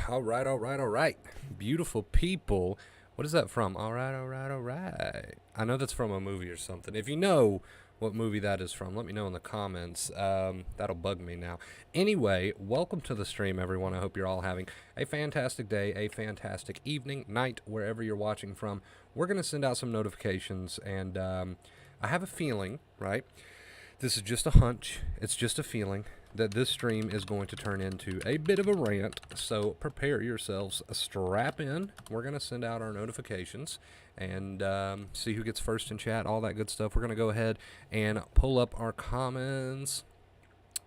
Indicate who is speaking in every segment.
Speaker 1: All right, all right, all right. Beautiful people. What is that from? All right, all right, all right. I know that's from a movie or something. If you know what movie that is from, let me know in the comments. That'll bug me now. Anyway, welcome to the stream, everyone. I hope you're all having a fantastic day, a fantastic evening, night, wherever you're watching from. We're going to send out some notifications, and I have a feeling, right? This is just a hunch. It's just a feeling that this stream is going to turn into a bit of a rant. So prepare yourselves. Strap in. We're going to send out our notifications and see who gets first in chat, all that good stuff. We're going to go ahead and pull up our comments.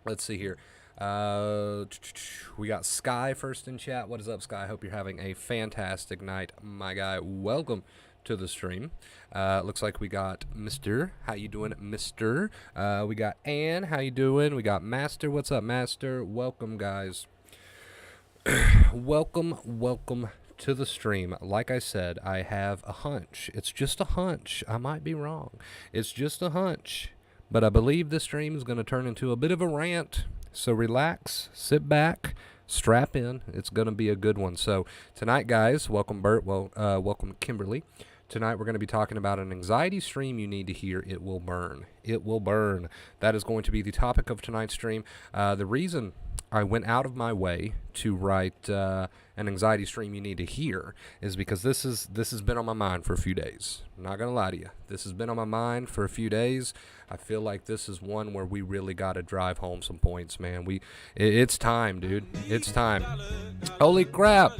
Speaker 1: Let's see here. We got Sky first in chat. What is up, Sky? Hope you're having a fantastic night, my guy. Welcome to the stream. Looks like we got Mr. How you doing, Mr.? We got Ann. How you doing? We got Master. What's up, Master? Welcome, guys. welcome to the stream. Like I said, I have a hunch. It's just a hunch. I might be wrong. It's just a hunch. But I believe this stream is going to turn into a bit of a rant. So relax, sit back, strap in. It's going to be a good one. So tonight, guys, welcome Bert. Welcome Kimberly. Tonight we're going to be talking about an anxiety stream you need to hear. It will burn. It will burn. That is going to be the topic of tonight's stream. The reason I went out of my way to write an anxiety stream you need to hear is because this has been on my mind for a few days. I'm not going to lie to you. This has been on my mind for a few days. I feel like this is one where we really got to drive home some points, man. It's time, dude. It's time. Holy crap.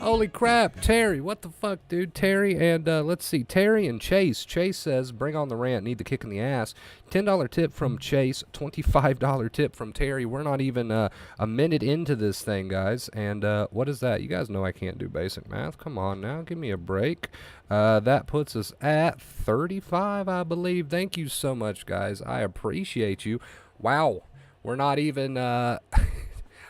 Speaker 1: Holy crap, Terry, what the fuck, dude? Terry and, let's see, Terry and Chase. Chase says, bring on the rant, need the kick in the ass. $10 tip from Chase, $25 tip from Terry. We're not even a minute into this thing, guys. And what is that? You guys know I can't do basic math. Come on now, give me a break. That puts us at 35, I believe. Thank you so much, guys. I appreciate you. Wow, we're not even...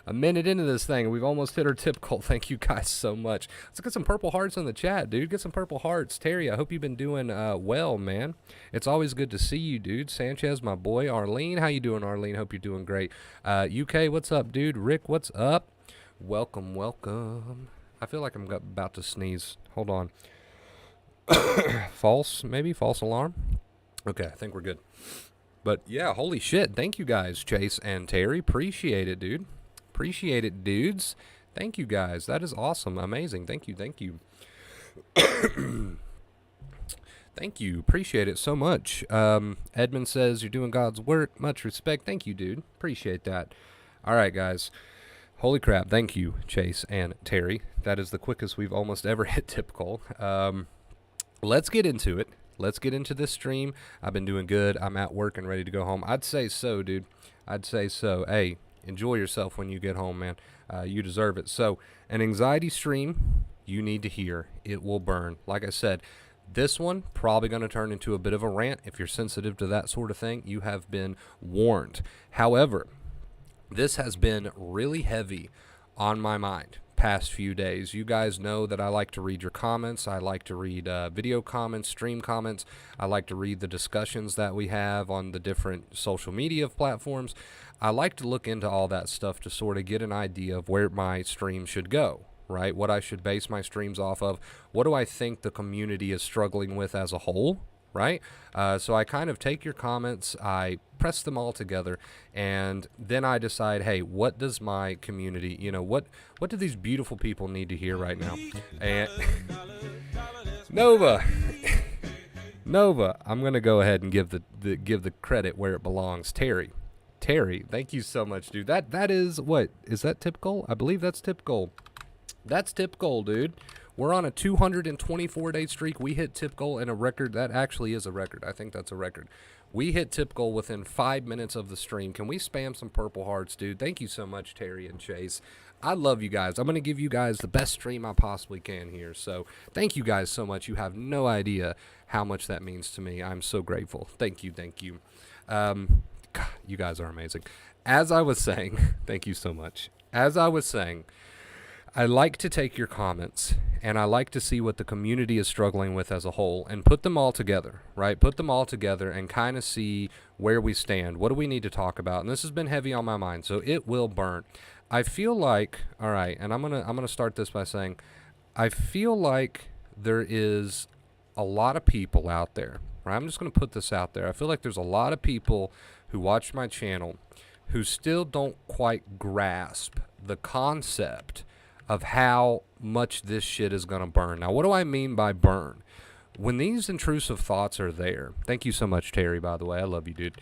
Speaker 1: a minute into this thing, we've almost hit our tip goal. Thank you guys so much. Let's get some purple hearts in the chat, dude. Get some purple hearts. Terry, I hope you've been doing well, man. It's always good to see you, dude. Sanchez, my boy. Arlene, how you doing, Arlene? Hope you're doing great. UK, what's up, dude? Rick, what's up? Welcome, welcome. I feel like I'm about to sneeze. Hold on. False, maybe? False alarm? Okay, I think we're good. But, yeah, holy shit. Thank you guys, Chase and Terry. Appreciate it, dude. Appreciate it, dudes. Thank you, guys. That is awesome. Amazing. Thank you. Thank you. Thank you. Appreciate it so much. Edmund says, you're doing God's work. Much respect. Thank you, dude. Appreciate that. All right, guys. Holy crap. Thank you, Chase and Terry. That is the quickest we've almost ever hit tip goal. Let's get into it. Let's get into this stream. I've been doing good. I'm at work and ready to go home. I'd say so, dude. I'd say so. Hey. Enjoy yourself when you get home, man. You deserve it. So, an anxiety stream you need to hear. It will burn. Like I said, this one probably going to turn into a bit of a rant. If you're sensitive to that sort of thing, you have been warned. However, this has been really heavy on my mind past few days. You guys know that I like to read your comments. I like to read video comments, stream comments. I like to read the discussions that we have on the different social media platforms. I like to look into all that stuff to sort of get an idea of where my stream should go, right? What I should base my streams off of. What do I think the community is struggling with as a whole, right? So I kind of take your comments, I press them all together, and then I decide, hey, what does my community, what do these beautiful people need to hear right now? And Nova, I'm gonna go ahead and give the credit where it belongs. Terry, thank you so much, dude. That is, what is that tip goal? I believe that's tip goal. That's tip goal, dude. We're on a 224-day streak. We hit tip goal in a record. That actually is a record. I think that's a record. We hit tip goal within 5 minutes of the stream. Can we spam some purple hearts, dude? Thank you so much, Terry and Chase. I love you guys. I'm going to give you guys the best stream I possibly can here. So thank you guys so much. You have no idea how much that means to me. I'm so grateful. Thank you. Thank you. God, you guys are amazing. As I was saying, thank you so much. As I was saying, I like to take your comments and I like to see what the community is struggling with as a whole and put them all together, right? Put them all together and kind of see where we stand. What do we need to talk about? And this has been heavy on my mind, so it will burn. I feel like, all right, and I'm gonna start this by saying, I feel like there is a lot of people out there, right? I'm just gonna put this out there. I feel like there's a lot of people who watch my channel who still don't quite grasp the concept of how much this shit is going to burn. Now, what do I mean by burn? When these intrusive thoughts are there, thank you so much, Terry, by the way. I love you, dude.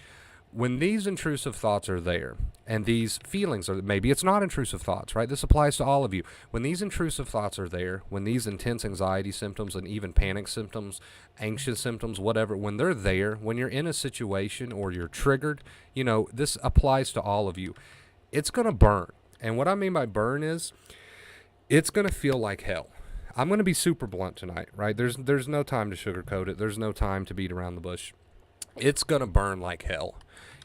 Speaker 1: When these intrusive thoughts are there, and these feelings are, maybe it's not intrusive thoughts, right? This applies to all of you. When these intrusive thoughts are there, when these intense anxiety symptoms and even panic symptoms, anxious symptoms, whatever, when they're there, when you're in a situation or you're triggered, this applies to all of you. It's going to burn. And what I mean by burn is, it's going to feel like hell. I'm going to be super blunt tonight, right? There's no time to sugarcoat it. There's no time to beat around the bush. It's going to burn like hell.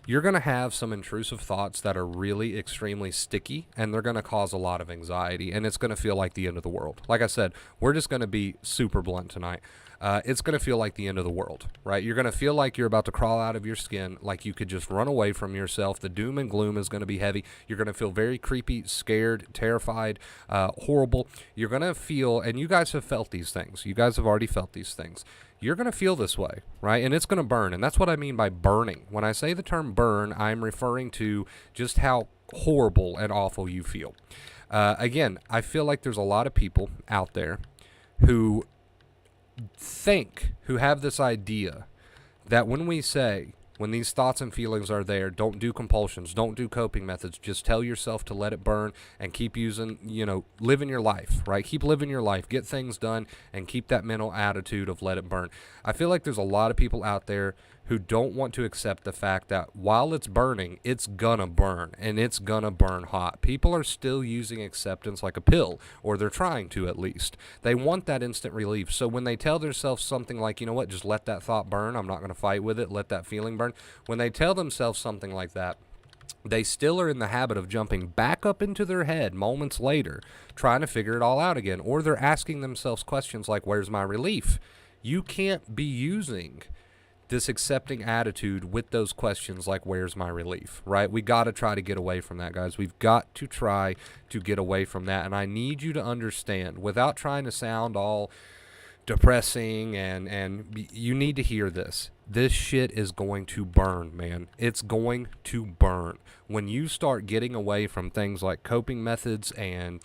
Speaker 1: You're going to have some intrusive thoughts that are really extremely sticky, and they're going to cause a lot of anxiety, and it's going to feel like the end of the world. Like I said, we're just going to be super blunt tonight. It's going to feel like the end of the world, right? You're going to feel like you're about to crawl out of your skin, like you could just run away from yourself. The doom and gloom is going to be heavy. You're going to feel very creepy, scared, terrified, horrible. You're going to feel, and you guys have felt these things. You guys have already felt these things. You're going to feel this way, right? And it's going to burn. And that's what I mean by burning. When I say the term burn, I'm referring to just how horrible and awful you feel. Again, I feel like there's a lot of people out there who have this idea that when these thoughts and feelings are there, don't do compulsions, don't do coping methods, just tell yourself to let it burn and keep using, living your life, right? Keep living your life, get things done, and keep that mental attitude of let it burn. I feel like there's a lot of people out there who don't want to accept the fact that while it's burning, it's gonna burn, and it's gonna burn hot. People are still using acceptance like a pill, or they're trying to at least. They want that instant relief. So when they tell themselves something like, just let that thought burn, I'm not gonna fight with it, let that feeling burn. When they tell themselves something like that, they still are in the habit of jumping back up into their head moments later, trying to figure it all out again. Or they're asking themselves questions like, where's my relief? You can't be using this accepting attitude with those questions like, where's my relief, right? We got to try to get away from that, guys. We've got to try to get away from that. And I need you to understand, without trying to sound all depressing, and you need to hear this. This shit is going to burn, man. It's going to burn. When you start getting away from things like coping methods and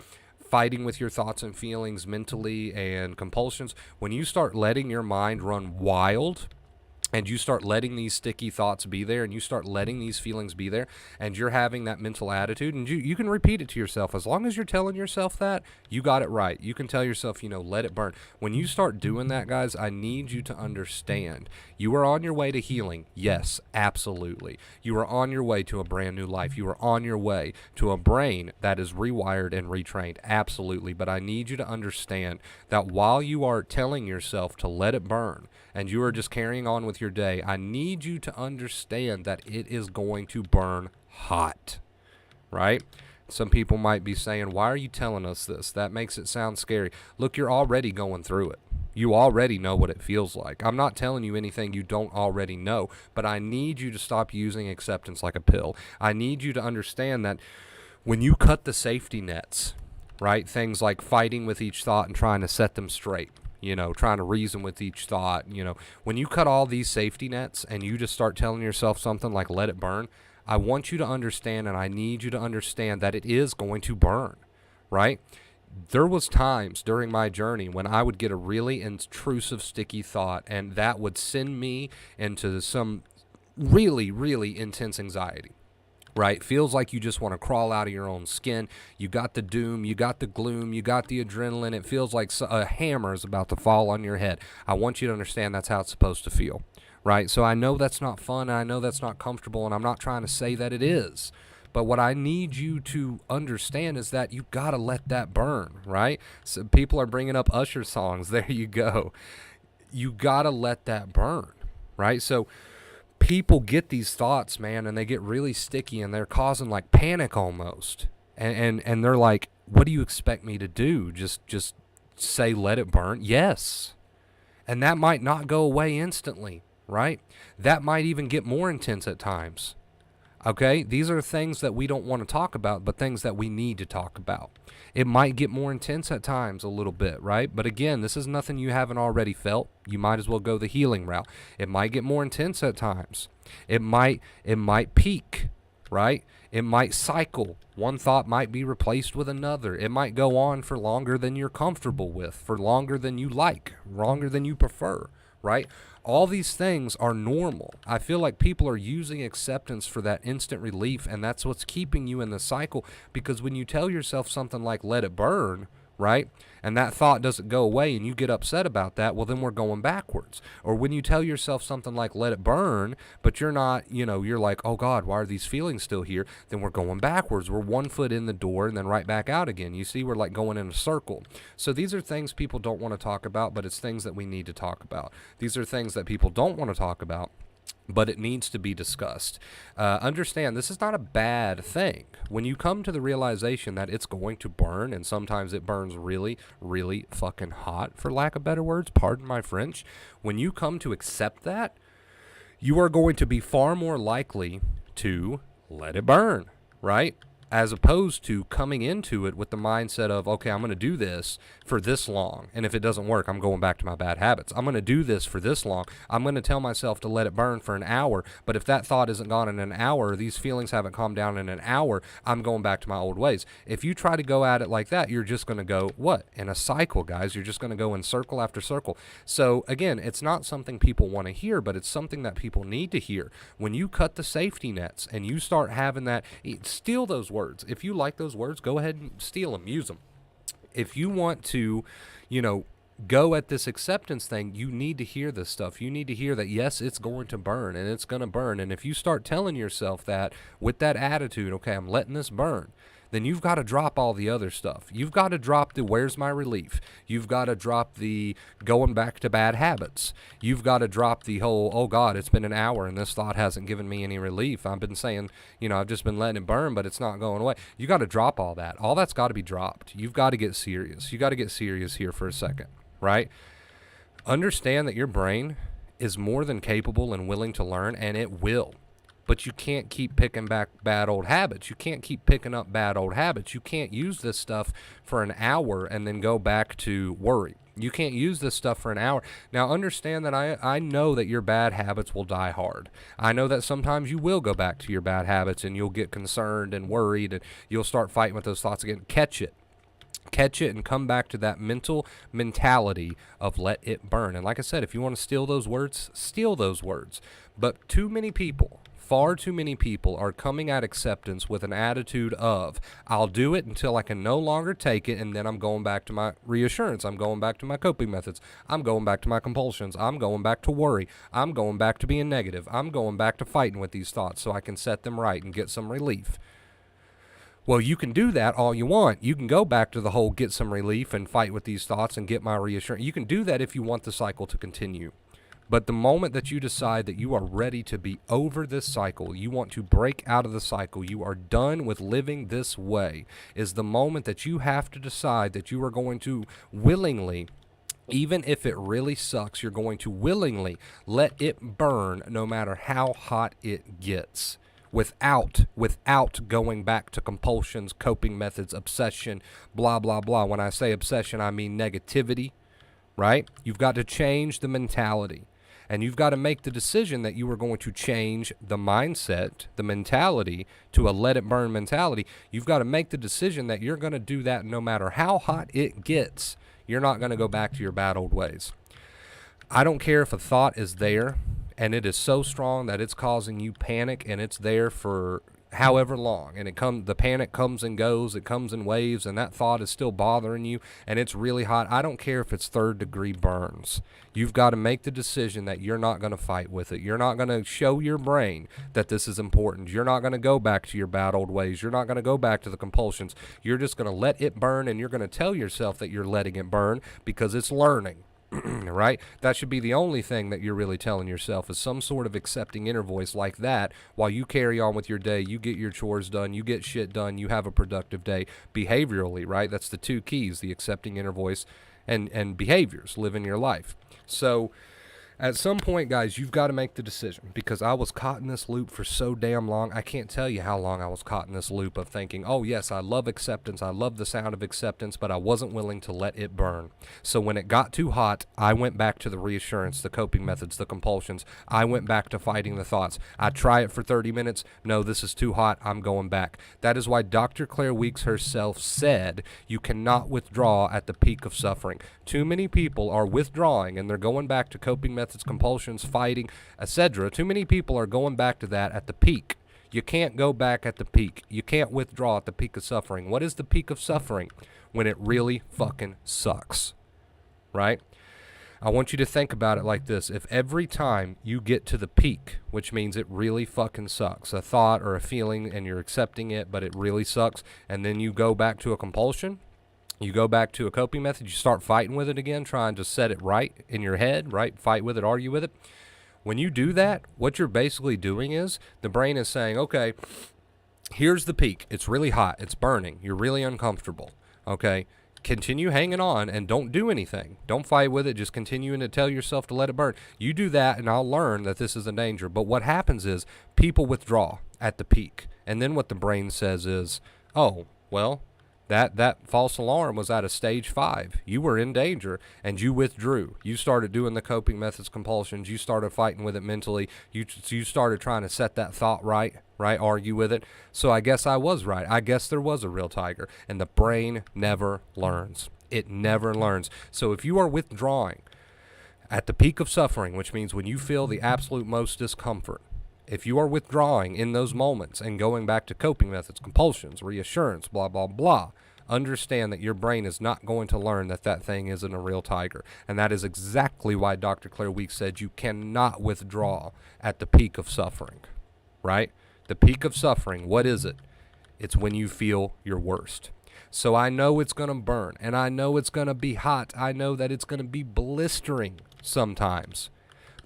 Speaker 1: fighting with your thoughts and feelings mentally and compulsions, when you start letting your mind run wild, and you start letting these sticky thoughts be there, and you start letting these feelings be there, and you're having that mental attitude, and you can repeat it to yourself. As long as you're telling yourself that, you got it right. You can tell yourself, let it burn. When you start doing that, guys, I need you to understand, you are on your way to healing. Yes, absolutely. You are on your way to a brand new life. You are on your way to a brain that is rewired and retrained. Absolutely. But I need you to understand that while you are telling yourself to let it burn, and you are just carrying on with your day, I need you to understand that it is going to burn hot, right? Some people might be saying, why are you telling us this? That makes it sound scary. Look, you're already going through it. You already know what it feels like. I'm not telling you anything you don't already know, but I need you to stop using acceptance like a pill. I need you to understand that when you cut the safety nets, right, things like fighting with each thought and trying to set them straight, trying to reason with each thought, when you cut all these safety nets and you just start telling yourself something like let it burn, I want you to understand, and I need you to understand that it is going to burn, right? There was times during my journey when I would get a really intrusive, sticky thought, and that would send me into some really, really intense anxiety. Right? Feels like you just want to crawl out of your own skin. You got the doom, you got the gloom, you got the adrenaline. It feels like a hammer is about to fall on your head. I want you to understand that's how it's supposed to feel, right? So I know that's not fun, and I know that's not comfortable, and I'm not trying to say that it is. But what I need you to understand is that you got to let that burn, right? So people are bringing up Usher songs. There you go. You got to let that burn, right? So people get these thoughts, man, and they get really sticky, and they're causing like panic almost. And they're like, what do you expect me to do? Just say let it burn? Yes. And that might not go away instantly, right? That might even get more intense at times. Okay? These are things that we don't want to talk about, but things that we need to talk about. It might get more intense at times a little bit, right? But again, this is nothing you haven't already felt. You might as well go the healing route. It might get more intense at times. It might peak, right? It might cycle. One thought might be replaced with another. It might go on for longer than you're comfortable with, for longer than you like, longer than you prefer, right? All these things are normal. I feel like people are using acceptance for that instant relief, and that's what's keeping you in the cycle, because when you tell yourself something like let it burn, right, and that thought doesn't go away and you get upset about that, well, then we're going backwards. Or when you tell yourself something like let it burn, but you're not, you're like, oh God, why are these feelings still here? Then we're going backwards. We're 1 foot in the door and then right back out again. You see, we're like going in a circle. So these are things people don't want to talk about, but it's things that we need to talk about. These are things that people don't want to talk about, but it needs to be discussed. Understand, this is not a bad thing. When you come to the realization that it's going to burn, and sometimes it burns really, really fucking hot, for lack of better words, pardon my French, when you come to accept that, you are going to be far more likely to let it burn, right? As opposed to coming into it with the mindset of, okay, I'm going to do this for this long, and if it doesn't work, I'm going back to my bad habits. I'm going to do this for this long. I'm going to tell myself to let it burn for an hour, but if that thought isn't gone in an hour, these feelings haven't calmed down in an hour, I'm going back to my old ways. If you try to go at it like that, you're just going to go, what? In a cycle, guys. You're just going to go in circle after circle. So, again, it's not something people want to hear, but it's something that people need to hear. When you cut the safety nets and you start having that, steal those words. If you like those words, go ahead and steal them, use them. If you want to, go at this acceptance thing, you need to hear this stuff. You need to hear that, yes, it's going to burn, and it's going to burn. And if you start telling yourself that with that attitude, okay, I'm letting this burn, then you've got to drop all the other stuff. You've got to drop the where's my relief. You've got to drop the going back to bad habits. You've got to drop the whole, oh God, it's been an hour and this thought hasn't given me any relief. I've been saying, I've just been letting it burn, but it's not going away. You got to drop all that. All that's got to be dropped. You've got to get serious. You got to get serious here for a second, right? Understand that your brain is more than capable and willing to learn, and it will. But you can't keep picking back bad old habits. You can't keep picking up bad old habits. You can't use this stuff for an hour and then go back to worry. You can't use this stuff for an hour. Now, understand that I know that your bad habits will die hard. I know that sometimes you will go back to your bad habits and you'll get concerned and worried and you'll start fighting with those thoughts again. Catch it and come back to that mentality of let it burn. And like I said, if you want to steal those words, steal those words. But far too many people are coming at acceptance with an attitude of, I'll do it until I can no longer take it, and then I'm going back to my reassurance. I'm going back to my coping methods. I'm going back to my compulsions. I'm going back to worry. I'm going back to being negative. I'm going back to fighting with these thoughts so I can set them right and get some relief. Well, you can do that all you want. You can go back to the whole get some relief and fight with these thoughts and get my reassurance. You can do that if you want the cycle to continue. But the moment that you decide that you are ready to be over this cycle, you want to break out of the cycle, you are done with living this way, is the moment that you have to decide that you are going to willingly, even if it really sucks, you're going to willingly let it burn no matter how hot it gets. Without going back to compulsions, coping methods, obsession, blah, blah, blah. When I say obsession, I mean negativity, right? You've got to change the mentality. And you've got to make the decision that you are going to change the mindset, the mentality, to a let it burn mentality. You've got to make the decision that you're going to do that no matter how hot it gets. You're not going to go back to your bad old ways. I don't care if a thought is there and it is so strong that it's causing you panic and it's there for however long, and the panic comes and goes, it comes in waves, and that thought is still bothering you, and it's really hot. I don't care if it's 3rd degree burns. You've got to make the decision that you're not going to fight with it. You're not going to show your brain that this is important. You're not going to go back to your bad old ways. You're not going to go back to the compulsions. You're just going to let it burn, and you're going to tell yourself that you're letting it burn because it's learning. Right? That should be the only thing that you're really telling yourself, is some sort of accepting inner voice like that while you carry on with your day. You get your chores done, you get shit done, you have a productive day behaviorally, right? That's the 2 keys, the accepting inner voice and behaviors live in your life. So at some point, guys, you've got to make the decision, because I was caught in this loop for so damn long. I can't tell you how long I was caught in this loop of thinking, oh, yes, I love acceptance. I love the sound of acceptance, but I wasn't willing to let it burn. So when it got too hot, I went back to the reassurance, the coping methods, the compulsions. I went back to fighting the thoughts. I try it for 30 minutes. No, this is too hot. I'm going back. That is why Dr. Claire Weeks herself said you cannot withdraw at the peak of suffering. Too many people are withdrawing and they're going back to coping methods, compulsions, fighting, etc. Too many people are going back to that at the peak. You can't go back at the peak. You can't withdraw at the peak of suffering. What is the peak of suffering? When it really fucking sucks, right? I want you to think about it like this. If every time you get to the peak, which means it really fucking sucks, a thought or a feeling, and you're accepting it, but it really sucks, and then you go back to a compulsion, you go back to a coping method, you start fighting with it again, trying to set it right in your head, right? Fight with it, argue with it. When you do that, what you're basically doing is the brain is saying, okay, here's the peak. It's really hot. It's burning. You're really uncomfortable. Okay? Continue hanging on and don't do anything. Don't fight with it. Just continuing to tell yourself to let it burn. You do that and I'll learn that this is a danger. But what happens is people withdraw at the peak. And then what the brain says is, oh, well, that false alarm was at a stage 5. You were in danger and you withdrew. You started doing the coping methods, compulsions. You started fighting with it mentally. You started trying to set that thought right? Argue with it. So I guess I was right. I guess there was a real tiger. And the brain never learns. It never learns. So if you are withdrawing at the peak of suffering, which means when you feel the absolute most discomfort, if you are withdrawing in those moments and going back to coping methods, compulsions, reassurance, blah, blah, blah, understand that your brain is not going to learn that that thing isn't a real tiger. And that is exactly why Dr. Claire Weeks said you cannot withdraw at the peak of suffering, right? The peak of suffering, what is it? It's when you feel your worst. So I know it's going to burn, and I know it's going to be hot. I know that it's going to be blistering sometimes.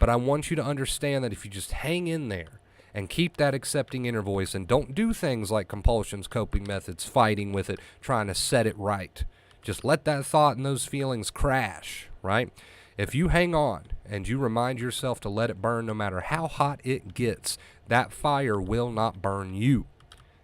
Speaker 1: But I want you to understand that if you just hang in there and keep that accepting inner voice and don't do things like compulsions, coping methods, fighting with it, trying to set it right. Just let that thought and those feelings crash, right? If you hang on and you remind yourself to let it burn no matter how hot it gets, that fire will not burn you.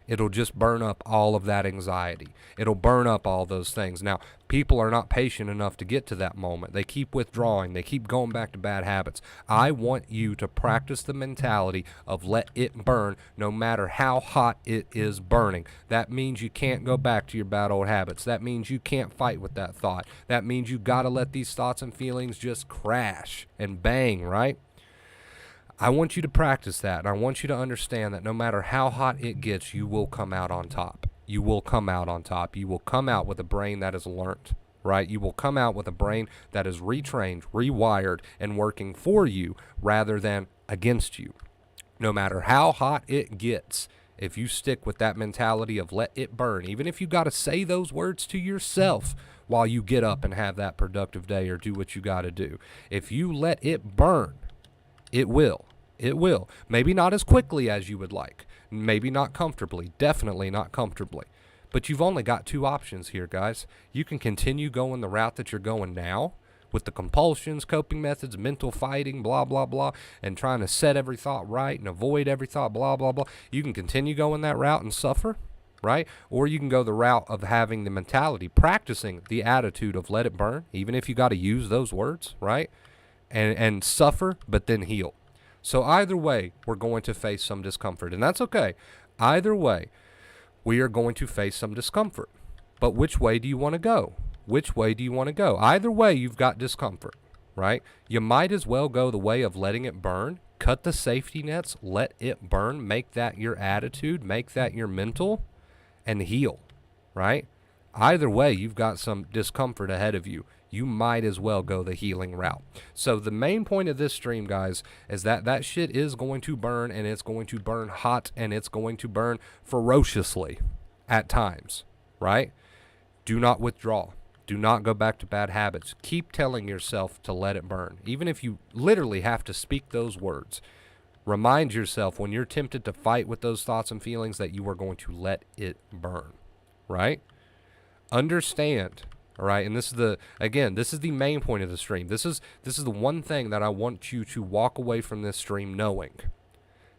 Speaker 1: It'll just burn up all of that anxiety. It'll burn up all those things. Now, people are not patient enough to get to that moment. They keep withdrawing. They keep going back to bad habits. I want you to practice the mentality of let it burn no matter how hot it is burning. That means you can't go back to your bad old habits. That means you can't fight with that thought. That means you got to let these thoughts and feelings just crash and bang, right? I want you to practice that, and I want you to understand that no matter how hot it gets, you will come out on top. You will come out on top. You will come out with a brain that is learned, right? You will come out with a brain that is retrained, rewired, and working for you rather than against you. No matter how hot it gets, if you stick with that mentality of let it burn, even if you got to say those words to yourself while you get up and have that productive day or do what you got to do, if you let it burn, it will. It will. Maybe not as quickly as you would like. Maybe not comfortably. Definitely not comfortably. But you've only got 2 options here, guys. You can continue going the route that you're going now with the compulsions, coping methods, mental fighting, blah, blah, blah, and trying to set every thought right and avoid every thought, blah, blah, blah. You can continue going that route and suffer, right? Or you can go the route of having the mentality, practicing the attitude of let it burn, even if you got to use those words, right? And suffer, but then heal. So either way, we're going to face some discomfort, and that's okay. Either way, we are going to face some discomfort. But which way do you want to go? Which way do you want to go? Either way, you've got discomfort, right? You might as well go the way of letting it burn. Cut the safety nets, let it burn, make that your attitude, make that your mental, and heal, right? Either way, you've got some discomfort ahead of you. You might as well go the healing route. So the main point of this stream, guys, is that that shit is going to burn, and it's going to burn hot, and it's going to burn ferociously at times, right? Do not withdraw. Do not go back to bad habits. Keep telling yourself to let it burn. Even if you literally have to speak those words, remind yourself when you're tempted to fight with those thoughts and feelings that you are going to let it burn, right? Understand All right, and this is the main point of the stream. This is the one thing that I want you to walk away from this stream knowing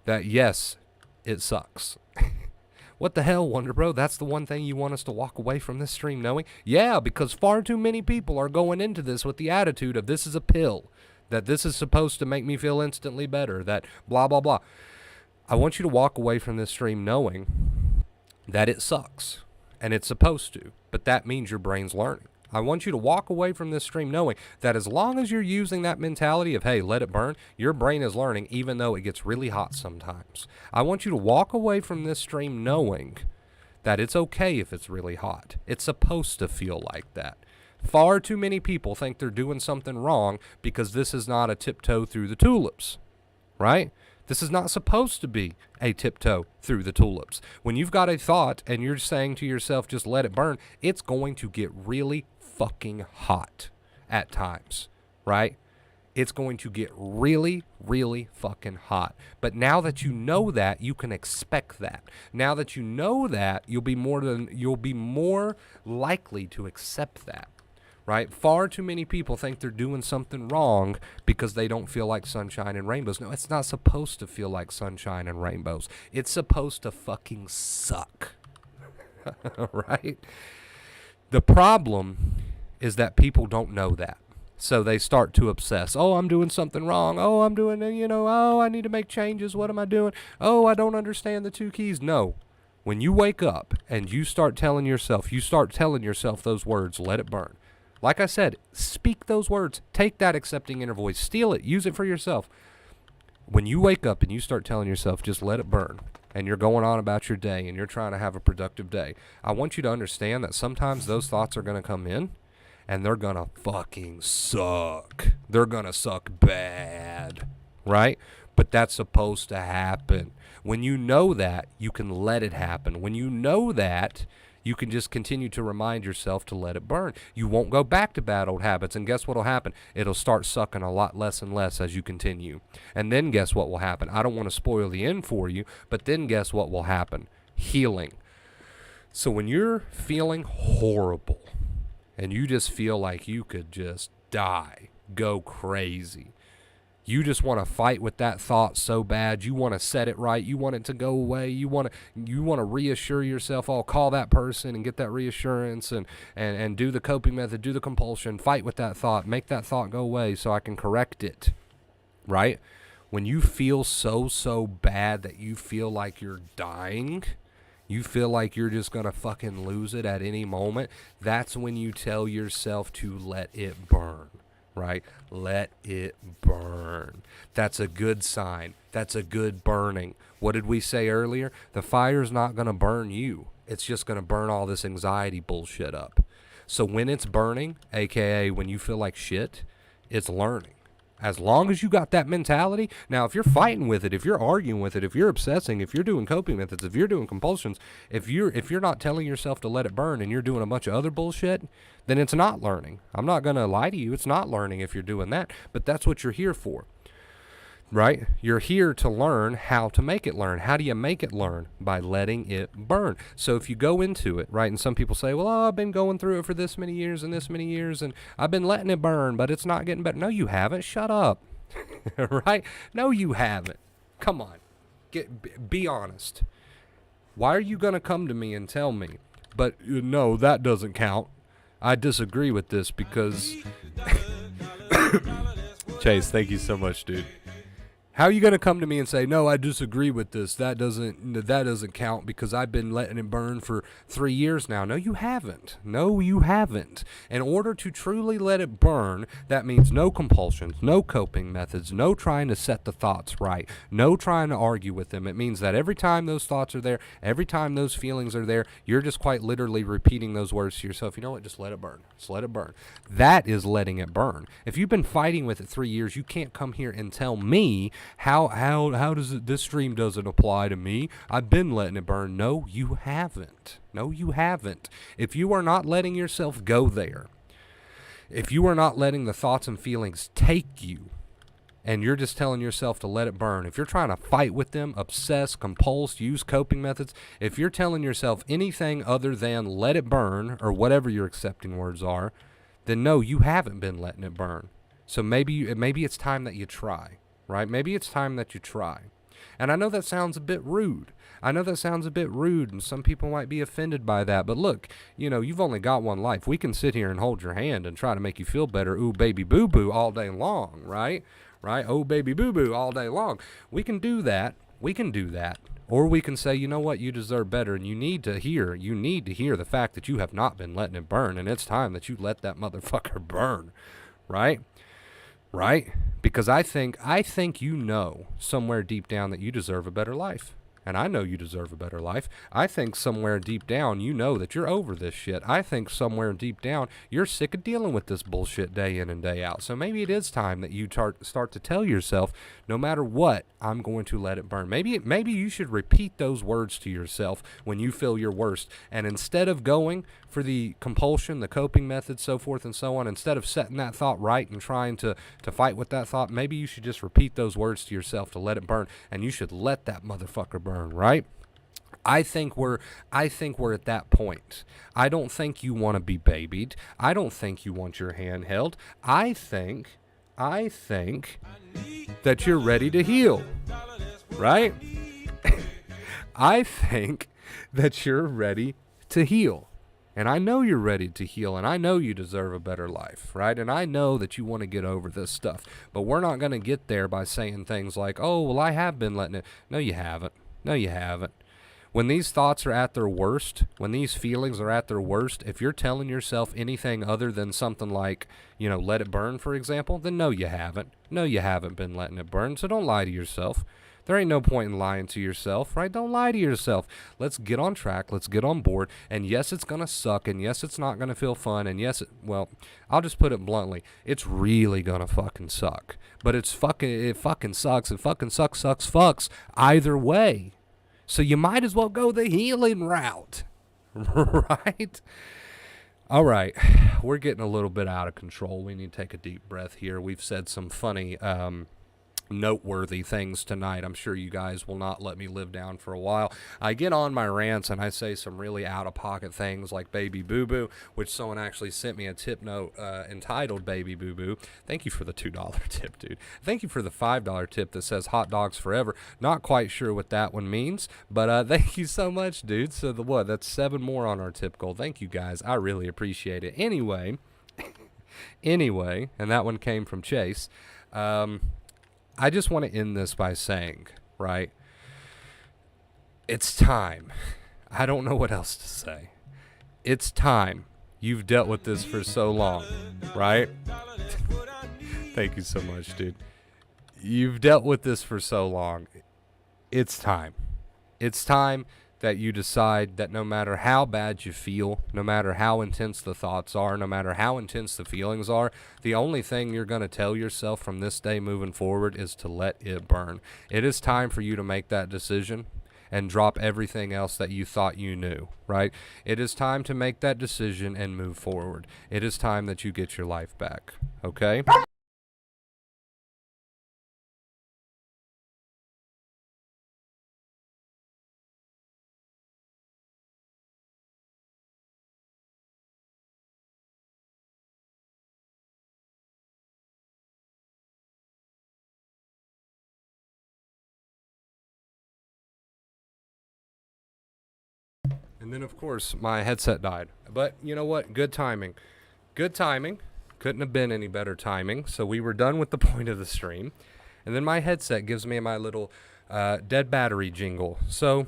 Speaker 1: that yes, it sucks. What the hell, Wonder Bro? That's the one thing you want us to walk away from this stream knowing? Yeah, because far too many people are going into this with the attitude of this is a pill, that this is supposed to make me feel instantly better, that blah, blah, blah. I want you to walk away from this stream knowing that it sucks, and it's supposed to, but that means your brain's learning. I want you to walk away from this stream knowing that as long as you're using that mentality of, hey, let it burn, your brain is learning even though it gets really hot sometimes. I want you to walk away from this stream knowing that it's okay if it's really hot. It's supposed to feel like that. Far too many people think they're doing something wrong because this is not a tiptoe through the tulips, right? This is not supposed to be a tiptoe through the tulips. When you've got a thought and you're saying to yourself, just let it burn, it's going to get really fucking hot at times, right? It's going to get really, really fucking hot. But now that you know that, you can expect that. Now that you know that, you'll be more likely to accept that. Right? Far too many people think they're doing something wrong because they don't feel like sunshine and rainbows. No, it's not supposed to feel like sunshine and rainbows. It's supposed to fucking suck. Right? The problem is that people don't know that. So they start to obsess. Oh, I'm doing something wrong. Oh, I'm doing, oh, I need to make changes. What am I doing? Oh, I don't understand the 2 keys. No. When you wake up and you start telling yourself those words, let it burn. Like I said, speak those words. Take that accepting inner voice. Steal it. Use it for yourself. When you wake up and you start telling yourself, just let it burn, and you're going on about your day and you're trying to have a productive day, I want you to understand that sometimes those thoughts are going to come in and they're going to fucking suck. They're going to suck bad, right? But that's supposed to happen. When you know that, you can let it happen. When you know that, you can just continue to remind yourself to let it burn. You won't go back to bad old habits, and guess what will happen? It'll start sucking a lot less and less as you continue. And then guess what will happen? I don't want to spoil the end for you, but then guess what will happen? Healing. So when you're feeling horrible, and you just feel like you could just die, go crazy, you just want to fight with that thought so bad. You want to set it right. You want it to go away. You want to reassure yourself. Oh, call that person and get that reassurance and do the coping method, do the compulsion, fight with that thought, make that thought go away so I can correct it, right? When you feel so bad that you feel like you're dying, you feel like you're just going to fucking lose it at any moment, that's when you tell yourself to let it burn. Right? Let it burn. That's a good sign. That's a good burning. What did we say earlier? The fire's not going to burn you. It's just going to burn all this anxiety bullshit up. So when it's burning, aka when you feel like shit, it's learning. As long as you got that mentality. Now, if you're fighting with it, if you're arguing with it, if you're obsessing, if you're doing coping methods, if you're doing compulsions, if you're not telling yourself to let it burn and you're doing a bunch of other bullshit, then it's not learning. I'm not going to lie to you. It's not learning if you're doing that, but that's what you're here for. Right? You're here to learn how to make it learn. How do you make it learn? By letting it burn. So if you go into it, right, and some people say, well, I've been going through it for this many years, and I've been letting it burn, but it's not getting better. No, you haven't. Shut up. Right? No, you haven't. Come on. Be honest. Why are you going to come to me and tell me, but no, that doesn't count? I disagree with this because... Chase, thank you so much, dude. How are you going to come to me and say, no, I disagree with this. That doesn't count because I've been letting it burn for 3 years now. No, you haven't. No, you haven't. In order to truly let it burn, that means no compulsions, no coping methods, no trying to set the thoughts right, no trying to argue with them. It means that every time those thoughts are there, every time those feelings are there, you're just quite literally repeating those words to yourself. You know what? Just let it burn. Just let it burn. That is letting it burn. If you've been fighting with it 3 years, you can't come here and tell me how does it, this stream doesn't apply to me. I've been letting it burn. No, you haven't. No, you haven't. If you are not letting yourself go there, if you are not letting the thoughts and feelings take you, and you're just telling yourself to let it burn, if you're trying to fight with them, obsess, compulse, use coping methods, if you're telling yourself anything other than let it burn or whatever your accepting words are, then no, you haven't been letting it burn. So maybe it's time that you try, right? Maybe it's time that you try. And I know that sounds a bit rude. And some people might be offended by that. But look, you've only got one life. We can sit here and hold your hand and try to make you feel better. Ooh, baby boo-boo all day long, right? Right? Oh, baby boo-boo all day long. We can do that. Or we can say, you know what, you deserve better, and you need to hear the fact that you have not been letting it burn, and it's time that you let that motherfucker burn, right? Right? Because I think somewhere deep down that you deserve a better life. And I know you deserve a better life. I think somewhere deep down you know that you're over this shit. I think somewhere deep down you're sick of dealing with this bullshit day in and day out. So maybe it is time that you start to tell yourself, no matter what, I'm going to let it burn. Maybe you should repeat those words to yourself when you feel your worst. And instead of going for the compulsion, the coping methods, so forth and so on, instead of setting that thought right and trying to fight with that thought, maybe you should just repeat those words to yourself to let it burn, and you should let that motherfucker burn, right? I think we're at that point. I don't think you want to be babied. I don't think you want your hand held. I think that you're ready to heal, right? I think that you're ready to heal. And I know you're ready to heal, and I know you deserve a better life, right? And I know that you want to get over this stuff. But we're not going to get there by saying things like, oh, well, I have been letting it. No, you haven't. When these thoughts are at their worst, when these feelings are at their worst, if you're telling yourself anything other than something like, let it burn, for example, then no, you haven't. No, you haven't been letting it burn, so don't lie to yourself. There ain't no point in lying to yourself, right? Don't lie to yourself. Let's get on track. Let's get on board. And yes, it's going to suck. And yes, it's not going to feel fun. And yes, I'll just put it bluntly. It's really going to fucking suck. But it fucking sucks. And fucking sucks either way. So you might as well go the healing route, right? All right. We're getting a little bit out of control. We need to take a deep breath here. We've said some funny, noteworthy things tonight. I'm sure you guys will not let me live down for a while. I get on my rants and I say some really out-of-pocket things like baby boo-boo, which someone actually sent me a tip note entitled baby boo-boo. Thank you for the $2 tip, dude. Thank you for the $5 tip that says hot dogs forever. Not quite sure what that one means, but thank you so much, dude. So that's 7 more on our tip goal. Thank you, guys. I really appreciate it. Anyway, and that one came from Chase. I just want to end this by saying, right, it's time. I don't know what else to say. It's time. You've dealt with this for so long, right? Thank you so much, dude. You've dealt with this for so long. It's time. It's time that you decide that no matter how bad you feel, no matter how intense the thoughts are, no matter how intense the feelings are, the only thing you're going to tell yourself from this day moving forward is to let it burn. It is time for you to make that decision and drop everything else that you thought you knew, right? It is time to make that decision and move forward. It is time that you get your life back, okay? And then, of course, my headset died. But you know what? Good timing. Good timing. Couldn't have been any better timing. So we were done with the point of the stream. And then my headset gives me my little dead battery jingle. So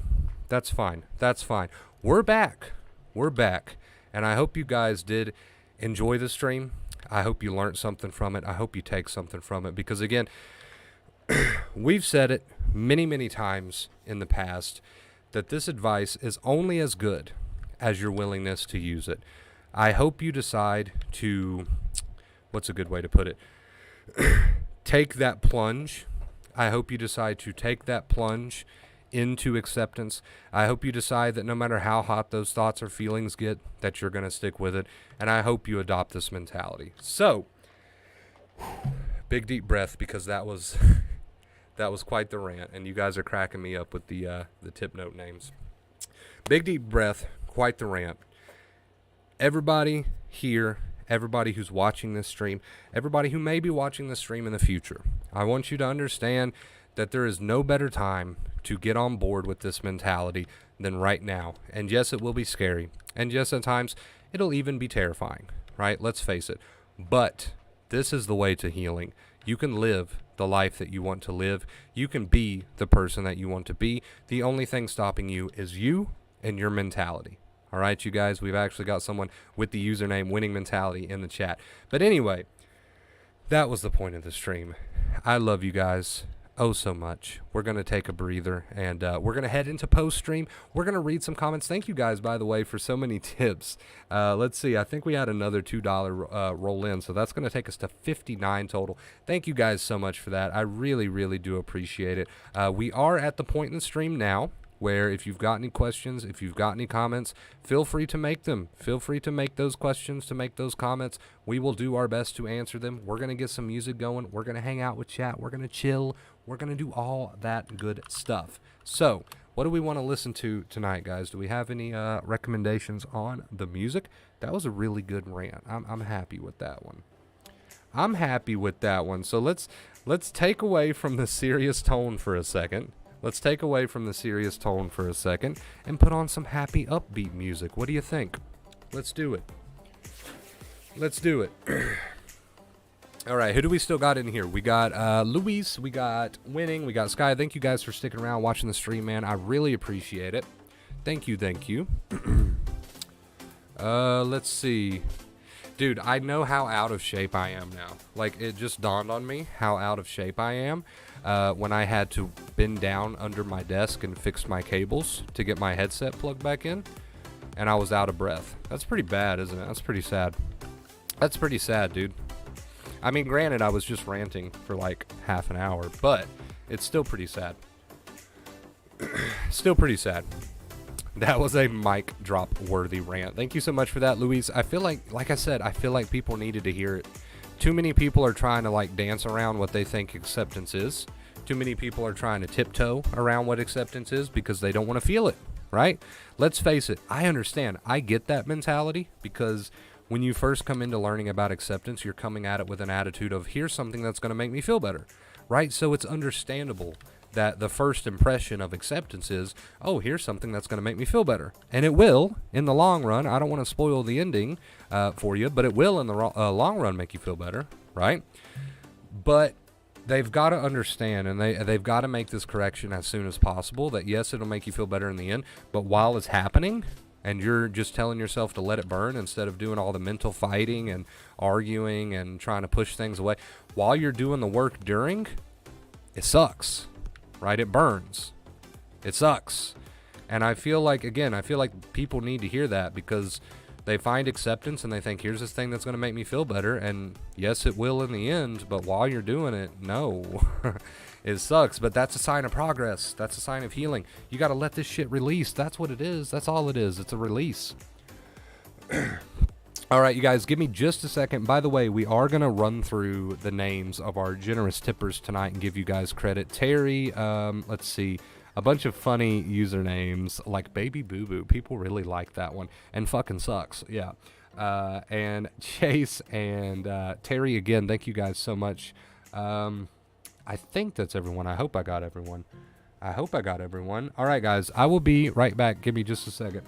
Speaker 1: that's fine. That's fine. We're back. We're back. And I hope you guys did enjoy the stream. I hope you learned something from it. I hope you take something from it. Because, again, we've said it many, many times in the past that this advice is only as good as your willingness to use it. I hope you decide to, what's a good way to put it, take that plunge. I hope you decide to take that plunge into acceptance. I hope you decide that no matter how hot those thoughts or feelings get, that you're going to stick with it. And I hope you adopt this mentality. So, Big deep breath, because that was that was quite the rant, and you guys are cracking me up with the tip note names. Big deep breath, quite the rant. Everybody here, everybody who's watching this stream, everybody who may be watching this stream in the future, I want you to understand that there is no better time to get on board with this mentality than right now. And yes, it will be scary. And yes, at times, it'll even be terrifying, right? Let's face it. But this is the way to healing. You can live the life that you want to live. You can be the person that you want to be. The only thing stopping you is you and your mentality. All right, you guys, we've actually got someone with the username Winning Mentality in the chat. But anyway, that was the point of the stream. I love you guys oh so much. We're going to take a breather, and we're going to head into post-stream. We're going to read some comments. Thank you guys, by the way, for so many tips. Let's see. I think we had another $2 roll in, so that's going to take us to 59 total. Thank you guys so much for that. I really, really do appreciate it. We are at the point in the stream now where if you've got any questions, if you've got any comments, feel free to make them. Feel free to make those questions, to make those comments. We will do our best to answer them. We're going to get some music going. We're going to hang out with chat. We're going to chill. We're going to do all that good stuff. So, what do we want to listen to tonight, guys? Do we have any recommendations on the music? That was a really good rant. I'm happy with that one. I'm happy with that one. So let's take away from the serious tone for a second. Let's take away from the serious tone for a second and put on some happy, upbeat music. What do you think? Let's do it. Let's do it. All right, who do we still got in here? We got Luis, we got Winning, we got Sky. Thank you guys for sticking around, watching the stream, man. I really appreciate it. Thank you, thank you. Let's see. Dude, I know how out of shape I am now. Like, it just dawned on me how out of shape I am when I had to bend down under my desk and fix my cables to get my headset plugged back in, and I was out of breath. That's pretty bad, isn't it? That's pretty sad. That's pretty sad, dude. I mean, granted, I was just ranting for like half an hour, but it's still pretty sad. Still pretty sad. That was a mic drop worthy rant. Thank you so much for that, Luis. I feel like I said, I feel like people needed to hear it. Too many people are trying to like dance around what they think acceptance is. Too many people are trying to tiptoe around what acceptance is because they don't want to feel it, right? Let's face it. I understand. I get that mentality because when you first come into learning about acceptance, you're coming at it with an attitude of here's something that's going to make me feel better, right? So it's understandable that the first impression of acceptance is, oh, here's something that's going to make me feel better. And it will in the long run. I don't want to spoil the ending for you, but it will in the long run make you feel better, right? But they've got to understand, and they've got to make this correction as soon as possible, that yes, it'll make you feel better in the end, but while it's happening, and you're just telling yourself to let it burn instead of doing all the mental fighting and arguing and trying to push things away, while you're doing the work during, it sucks. Right? It burns. It sucks. And I feel like, again, people need to hear that because they find acceptance and they think, here's this thing that's going to make me feel better. And yes, it will in the end, but while you're doing it, no. It sucks, but that's a sign of progress. That's a sign of healing. You got to let this shit release. That's what it is. That's all it is. It's a release. All right, you guys, give me just a second. By the way, we are going to run through the names of our generous tippers tonight and give you guys credit. Terry, let's see, a bunch of funny usernames like Baby Boo Boo. People really like that one. And fucking sucks, yeah. And Chase and Terry, again, thank you guys so much. I think that's everyone. I hope I got everyone. All right, guys, I will be right back. Give me just a second.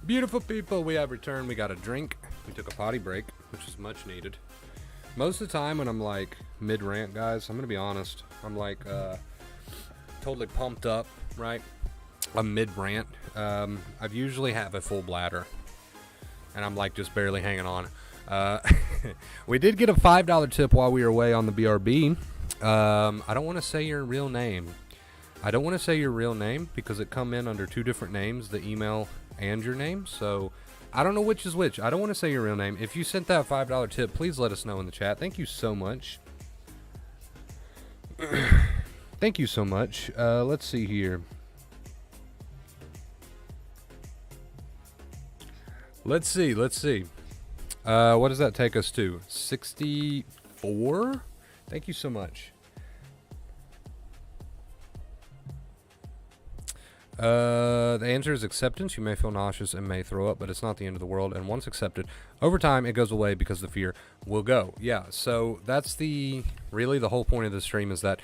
Speaker 1: Beautiful people, we have returned. We got a drink. We took a potty break, which is much needed. Most of the time when I'm like mid-rant, guys, I'm going to be honest. I'm like totally pumped up, right? I'm mid-rant. I've usually have a full bladder. And I'm like just barely hanging on. We did get a $5 tip while we were away on the BRB. I don't want to say your real name. I don't want to say your real name because it come in under two different names, the email and your name. So I don't know which is which. I don't want to say your real name. If you sent that $5 tip, please let us know in the chat. Thank you so much. Thank you so much. Let's see here. Let's see. What does that take us to? 64? Thank you so much. The answer is acceptance. You may feel nauseous and may throw up, but it's not the end of the world. And once accepted, over time, it goes away because the fear will go. Yeah, so that's really the whole point of the stream is that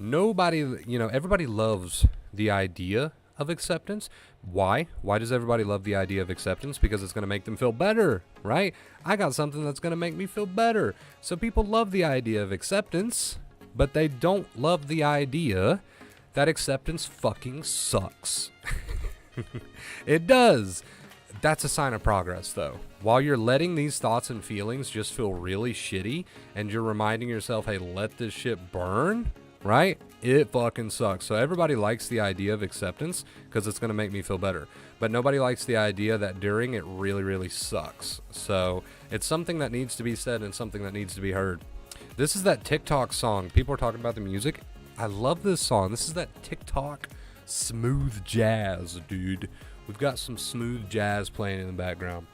Speaker 1: everybody loves the idea of acceptance. Why? Why does everybody love the idea of acceptance? Because it's going to make them feel better, right? I got something that's going to make me feel better. So people love the idea of acceptance, but they don't love the idea that acceptance fucking sucks. It does. That's a sign of progress, though. While you're letting these thoughts and feelings just feel really shitty, and you're reminding yourself, hey, let this shit burn, right? It fucking sucks. So everybody likes the idea of acceptance because it's going to make me feel better. But nobody likes the idea that during it really, really sucks. So it's something that needs to be said and something that needs to be heard. This is that TikTok song. People are talking about the music. I love this song. This is that TikTok smooth jazz, dude. We've got some smooth jazz playing in the background.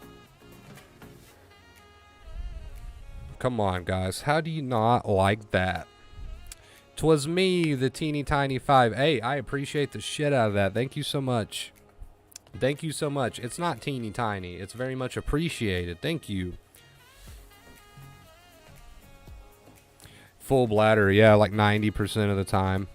Speaker 1: Come on, guys. How do you not like that? 'Twas me, the teeny tiny 5. Hey, I appreciate the shit out of that. Thank you so much. Thank you so much. It's not teeny tiny. It's very much appreciated. Thank you. Full bladder, yeah, like 90% of the time.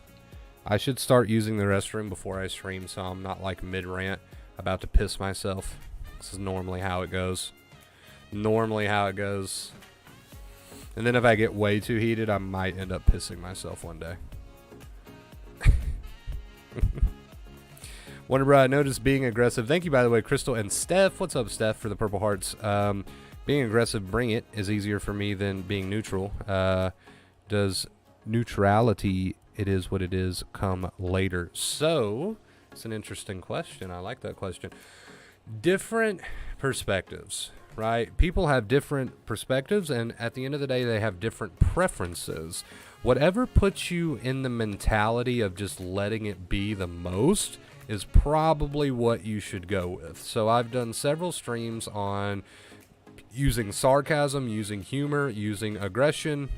Speaker 1: I should start using the restroom before I stream so I'm not like mid-rant about to piss myself. This is normally how it goes. And then if I get way too heated, I might end up pissing myself one day. Wonder Bro, I noticed being aggressive. Thank you, by the way, Crystal and Steph. What's up, Steph, for the purple hearts? Being aggressive, bring it, is easier for me than being neutral. Does neutrality, it is what it is, come later? So, it's an interesting question. I like that question. Different perspectives, right? People have different perspectives, and at the end of the day, they have different preferences. Whatever puts you in the mentality of just letting it be the most is probably what you should go with. So I've done several streams on using sarcasm, using humor, using aggression.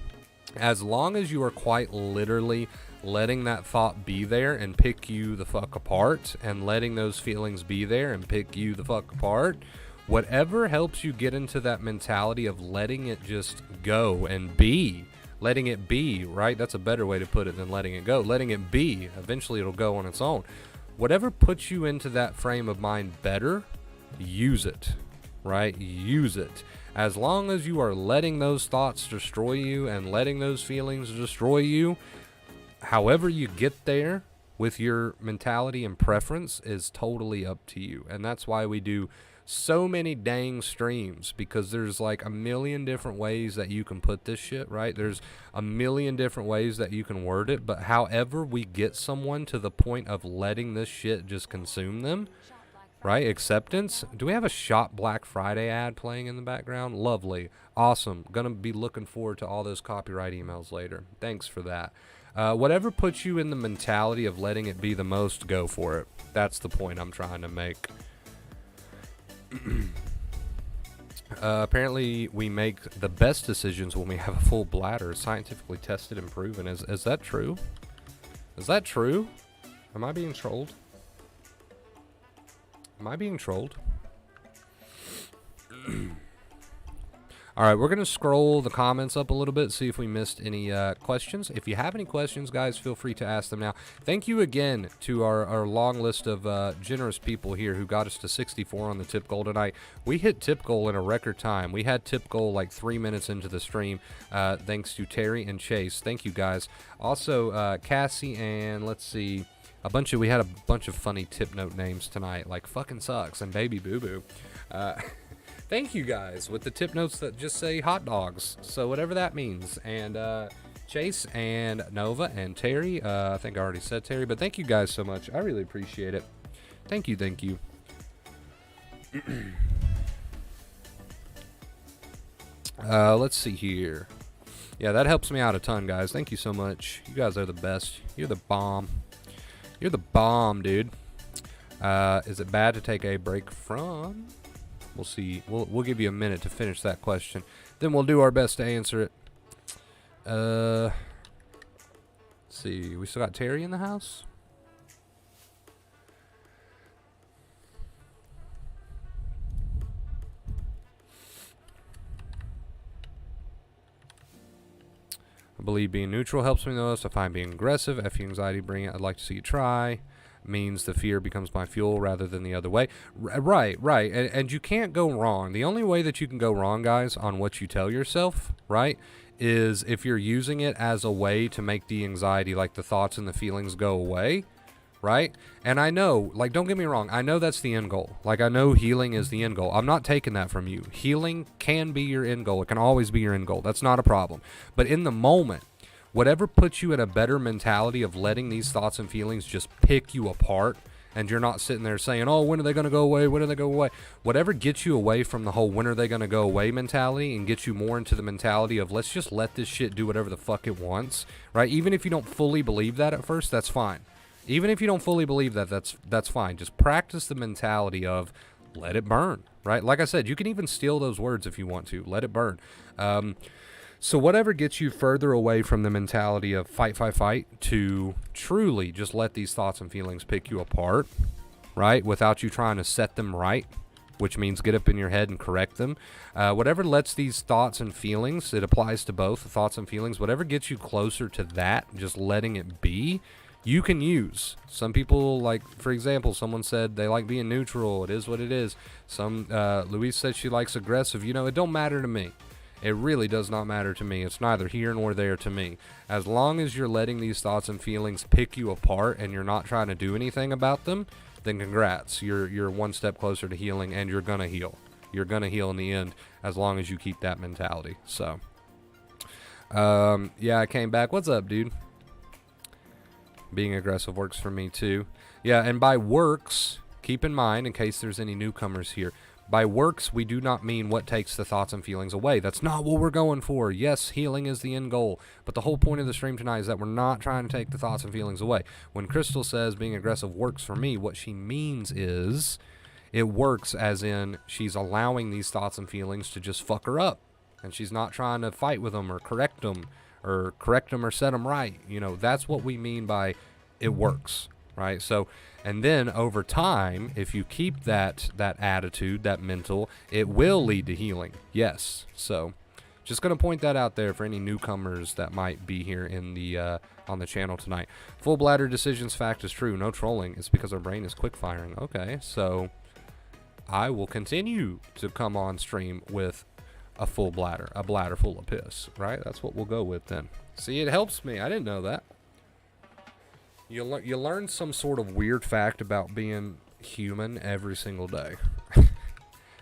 Speaker 1: As long as you are quite literally letting that thought be there and pick you the fuck apart, and letting those feelings be there and pick you the fuck apart, whatever helps you get into that mentality of letting it just go and be, letting it be, right? That's a better way to put it than letting it go. Letting it be, eventually it'll go on its own. Whatever puts you into that frame of mind better, use it, right? Use it. As long as you are letting those thoughts destroy you and letting those feelings destroy you, however you get there with your mentality and preference is totally up to you. And that's why we do so many dang streams, because there's like a million different ways that you can put this shit, right? There's a million different ways that you can word it, but however we get someone to the point of letting this shit just consume them, right? Acceptance. Do we have a Shop Black Friday ad playing in the background? Lovely. Awesome. Gonna be looking forward to all those copyright emails later. Thanks for that. Whatever puts you in the mentality of letting it be the most, go for it. That's the point I'm trying to make. Apparently we make the best decisions when we have a full bladder, scientifically tested and proven. Is that true? Is that true? Am I being trolled? Am I being trolled? All right, we're going to scroll the comments up a little bit, see if we missed any questions. If you have any questions, guys, feel free to ask them now. Thank you again to our long list of generous people here who got us to 64 on the tip goal tonight. We hit tip goal in a record time. We had tip goal like 3 minutes into the stream, thanks to Terry and Chase. Thank you, guys. Also, Cassie and let's see, we had a bunch of funny tip note names tonight, like fucking sucks and baby boo boo. Thank you guys with the tip notes that just say hot dogs. So whatever that means. And Chase and Nova and Terry, I think I already said Terry, but thank you guys so much. I really appreciate it. Thank you, thank you. Let's see here. Yeah, that helps me out a ton, guys. Thank you so much. You guys are the best. You're the bomb. You're the bomb, dude. Is it bad to take a break from? We'll see. We'll give you a minute to finish that question. Then we'll do our best to answer it. Let's see. We still got Terry in the house? I believe being neutral helps me the most. I find being aggressive, F you anxiety, bring it. I'd like to see you try. Means the fear becomes my fuel rather than the other way. Right. And you can't go wrong. The only way that you can go wrong, guys, on what you tell yourself, right, is if you're using it as a way to make the anxiety, like the thoughts and the feelings, go away, right? And I know, like, don't get me wrong, I know that's the end goal. Like, I know healing is the end goal. I'm not taking that from you. Healing can be your end goal. It can always be your end goal. That's not a problem. But in the moment, whatever puts you in a better mentality of letting these thoughts and feelings just pick you apart, and you're not sitting there saying, oh, when are they going to go away? When are they going to go away? Whatever gets you away from the whole when are they going to go away mentality and gets you more into the mentality of let's just let this shit do whatever the fuck it wants, right? Even if you don't fully believe that at first, that's fine. Even if you don't fully believe that, that's fine. Just practice the mentality of let it burn, right? Like I said, you can even steal those words if you want to. Let it burn. So whatever gets you further away from the mentality of fight to truly just let these thoughts and feelings pick you apart, right? Without you trying to set them right, which means get up in your head and correct them. Whatever lets these thoughts and feelings, it applies to both thoughts and feelings, whatever gets you closer to that, just letting it be, you can use. Some people, like, for example, someone said they like being neutral. It is what it is. Louise said she likes aggressive. You know, it don't matter to me. It really does not matter to me. It's neither here nor there to me. As long as you're letting these thoughts and feelings pick you apart and you're not trying to do anything about them, then congrats. You're one step closer to healing, and you're going to heal. You're going to heal in the end as long as you keep that mentality. So, yeah, I came back. What's up, dude? Being aggressive works for me, too. Yeah, and by works, keep in mind, in case there's any newcomers here, by works, we do not mean what takes the thoughts and feelings away. That's not what we're going for. Yes, healing is the end goal. But the whole point of the stream tonight is that we're not trying to take the thoughts and feelings away. When Crystal says being aggressive works for me, what she means is it works as in she's allowing these thoughts and feelings to just fuck her up. And she's not trying to fight with them or correct them or set them right. You know, that's what we mean by it works, right? So, and then over time, if you keep that attitude, that mental, it will lead to healing. Yes. So just going to point that out there for any newcomers that might be here in the on the channel tonight. Full bladder decisions fact is true. No trolling. It's because our brain is quick firing. Okay. So I will continue to come on stream with a full bladder, a bladder full of piss, right? That's what we'll go with then. See, it helps me. I didn't know that. You learn some sort of weird fact about being human every single day.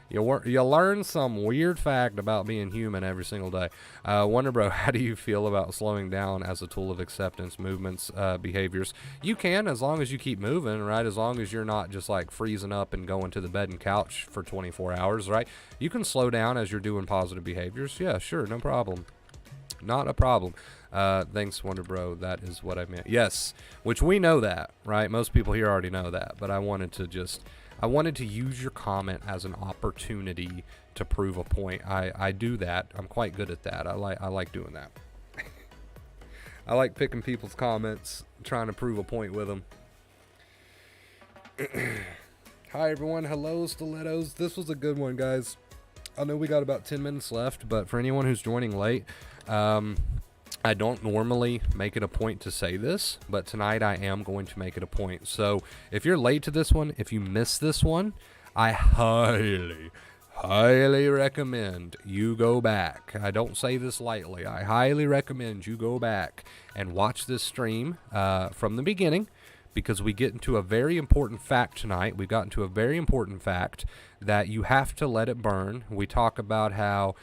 Speaker 1: You learn some weird fact about being human every single day. Wonder Bro, how do you feel about slowing down as a tool of acceptance, movements, behaviors? You can, as long as you keep moving, right? As long as you're not just like freezing up and going to the bed and couch for 24 hours, right? You can slow down as you're doing positive behaviors. Yeah, sure, no problem. Not a problem. Thanks, Wonder Bro. That is what I meant. Yes, which we know that, right? Most people here already know that, but I wanted to use your comment as an opportunity to prove a point. I do that. I'm quite good at that. I like doing that. I like picking people's comments, trying to prove a point with them. Hi, everyone. Hello, Stilettos. This was a good one, guys. I know we got about 10 minutes left, but for anyone who's joining late, I don't normally make it a point to say this, but tonight I am going to make it a point. So if you're late to this one, if you miss this one, I highly recommend you go back. I don't say this lightly. I highly recommend you go back and watch this stream from the beginning, because we get into a very important fact tonight. We've gotten to a very important fact that you have to let it burn. We talk about how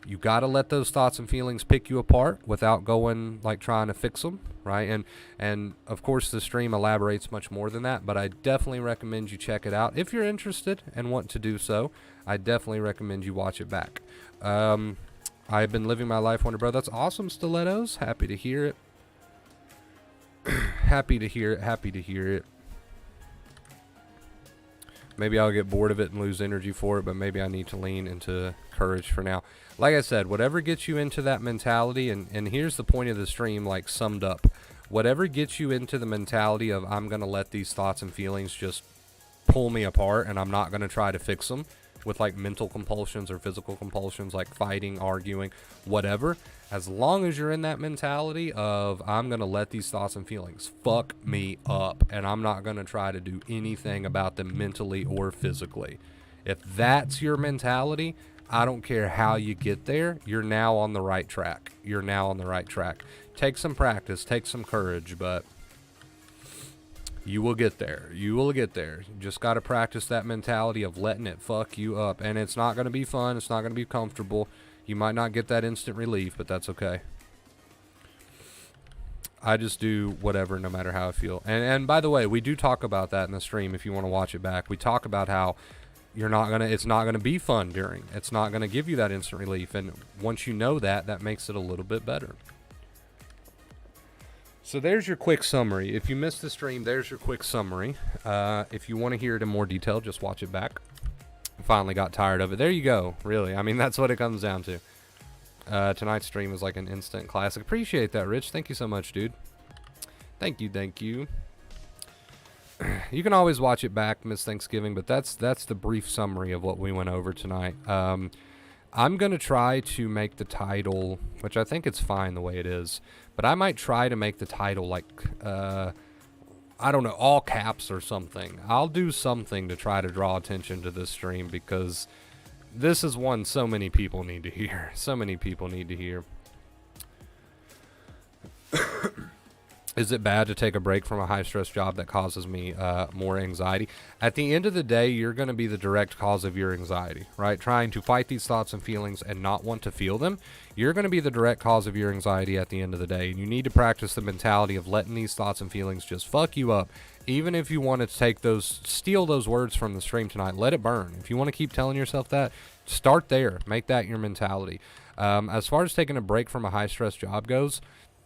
Speaker 1: you got to let those thoughts and feelings pick you apart without going like trying to fix them, right? And of course the stream elaborates much more than that, but I definitely recommend you check it out. If you're interested and want to do so, I definitely recommend you watch it back. I've been living my life, Wonder Bro. That's awesome, Stilettos. Happy to hear it. Happy to hear it. Maybe I'll get bored of it and lose energy for it, but maybe I need to lean into courage for now. Like I said, whatever gets you into that mentality, and here's the point of the stream, like summed up. Whatever gets you into the mentality of I'm going to let these thoughts and feelings just pull me apart and I'm not going to try to fix them with like mental compulsions or physical compulsions like fighting, arguing, whatever. As long as you're in that mentality of I'm going to let these thoughts and feelings fuck me up and I'm not going to try to do anything about them mentally or physically. If that's your mentality, I don't care how you get there, you're now on the right track. You're now on the right track. Take some practice, take some courage, but you will get there. You will get there. You just got to practice that mentality of letting it fuck you up. And it's not going to be fun. It's not going to be comfortable. You might not get that instant relief, but that's okay. I just do whatever, no matter how I feel. And by the way, we do talk about that in the stream if you want to watch it back. We talk about how it's not gonna be fun during. It's not gonna give you that instant relief. And once you know that, that makes it a little bit better. So there's your quick summary. If you missed the stream, there's your quick summary. If you want to hear it in more detail, just watch it back. Finally got tired of it. There you go. Really, I mean, that's what it comes down to. Tonight's stream was like an instant classic. Appreciate that, Rich. Thank you so much, dude. Thank you. You can always watch it back, Miss Thanksgiving, but that's the brief summary of what we went over tonight. I'm going to try to make the title, which I think it's fine the way it is, but I might try to make the title like, I don't know, all caps or something. I'll do something to try to draw attention to this stream because this is one so many people need to hear. So many people need to hear. Is it bad to take a break from a high-stress job that causes me more anxiety? At the end of the day, you're going to be the direct cause of your anxiety, right? Trying to fight these thoughts and feelings and not want to feel them, you're going to be the direct cause of your anxiety at the end of the day. And you need to practice the mentality of letting these thoughts and feelings just fuck you up. Even if you want to steal those words from the stream tonight, let it burn. If you want to keep telling yourself that, start there. Make that your mentality. As far as taking a break from a high-stress job goes,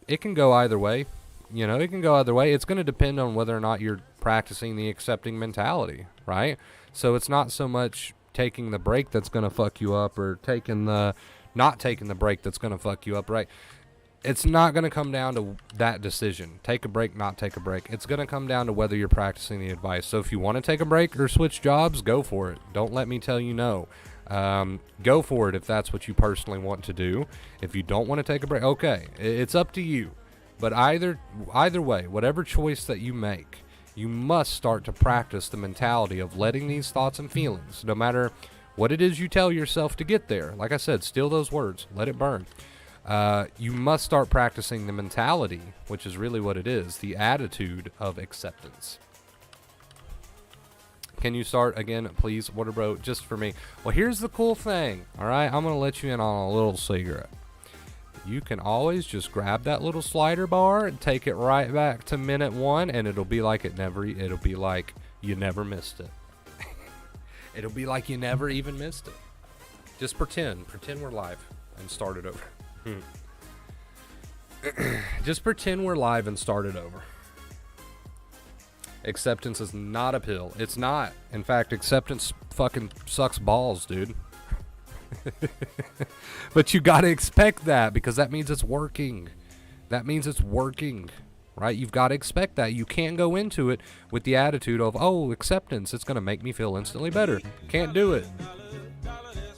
Speaker 1: it can go either way. You know, it can go either way. It's going to depend on whether or not you're practicing the accepting mentality, right? So it's not so much taking the break that's going to fuck you up or not taking the break that's going to fuck you up, right? It's not going to come down to that decision. Take a break, not take a break. It's going to come down to whether you're practicing the advice. So if you want to take a break or switch jobs, go for it. Don't let me tell you no. Go for it if that's what you personally want to do. If you don't want to take a break, okay, it's up to you. But either way, whatever choice that you make, you must start to practice the mentality of letting these thoughts and feelings, no matter what it is you tell yourself to get there. Like I said, steal those words, let it burn. You must start practicing the mentality, which is really what it is, the attitude of acceptance. Can you start again, please, Waterbro, just for me? Well, here's the cool thing, all right? I'm going to let you in on a little secret. You can always just grab that little slider bar and take it right back to minute 1, and it'll be like it'll be like you never missed it. It'll be like you never even missed it. Just pretend we're live and start it over. Just pretend we're live and start it over. Acceptance is not a pill. It's not. In fact, acceptance fucking sucks balls, dude. But you gotta expect that because that means it's working. That means it's working, right? You've got to expect that. You can't go into it with the attitude of, oh, acceptance, it's gonna make me feel instantly better. Can't do it.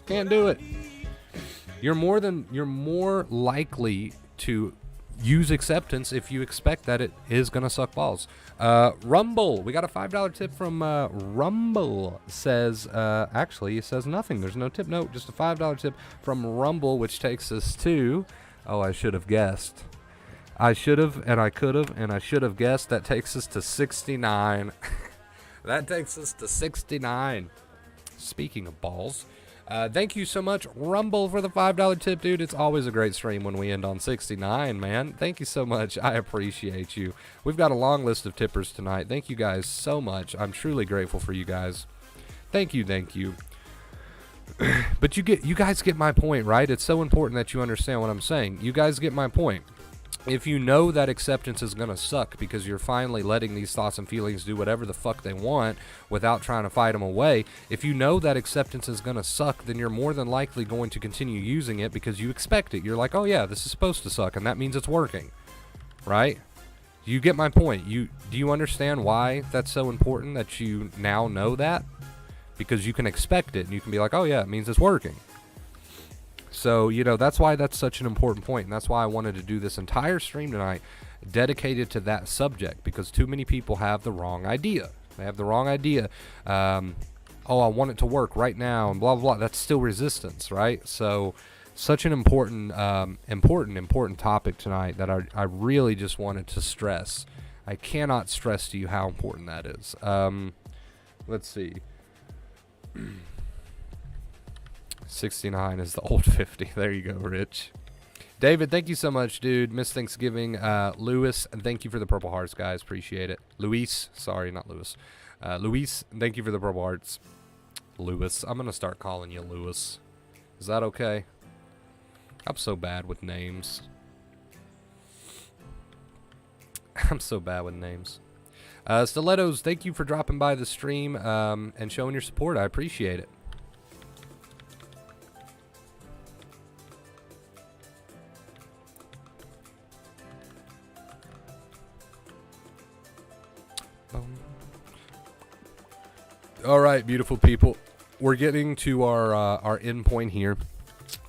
Speaker 1: Can't do it. You're more likely to use acceptance if you expect that it is going to suck balls. Rumble, we got a $5 tip from Rumble. Says, actually, it says nothing. There's no tip note, just a $5 tip from Rumble, which takes us to, oh, I should have guessed. I should have, and I could have, and I should have guessed. That takes us to 69. That takes us to 69. Speaking of balls, thank you so much, Rumble, for the $5 tip, dude. It's always a great stream when we end on 69, man. Thank you so much. I appreciate you. We've got a long list of tippers tonight. Thank you guys so much. I'm truly grateful for you guys. Thank you, thank you. But you guys get my point, right? It's so important that you understand what I'm saying. You guys get my point. If you know that acceptance is going to suck because you're finally letting these thoughts and feelings do whatever the fuck they want without trying to fight them away, if you know that acceptance is going to suck, then you're more than likely going to continue using it because you expect it. You're like, oh yeah, this is supposed to suck, and that means it's working, right? You get my point. Do you understand why that's so important that you now know that? Because you can expect it, and you can be like, oh yeah, it means it's working. So, that's why that's such an important point, and that's why I wanted to do this entire stream tonight dedicated to that subject, because too many people have the wrong idea. They have the wrong idea. Oh, I want it to work right now, and blah, blah, blah. That's still resistance, right? So, such an important topic tonight that I really just wanted to stress. I cannot stress to you how important that is. Let's see. 69 is the old 50. There you go, Rich. David, thank you so much, dude. Miss Thanksgiving. Lewis, thank you for the purple hearts, guys. Appreciate it. Luis, sorry, not Lewis. Luis, thank you for the purple hearts. Lewis, I'm going to start calling you Lewis. Is that okay? I'm so bad with names. I'm so bad with names. Stilettos, thank you for dropping by the stream and showing your support. I appreciate it. All right, beautiful people. We're getting to our end point here.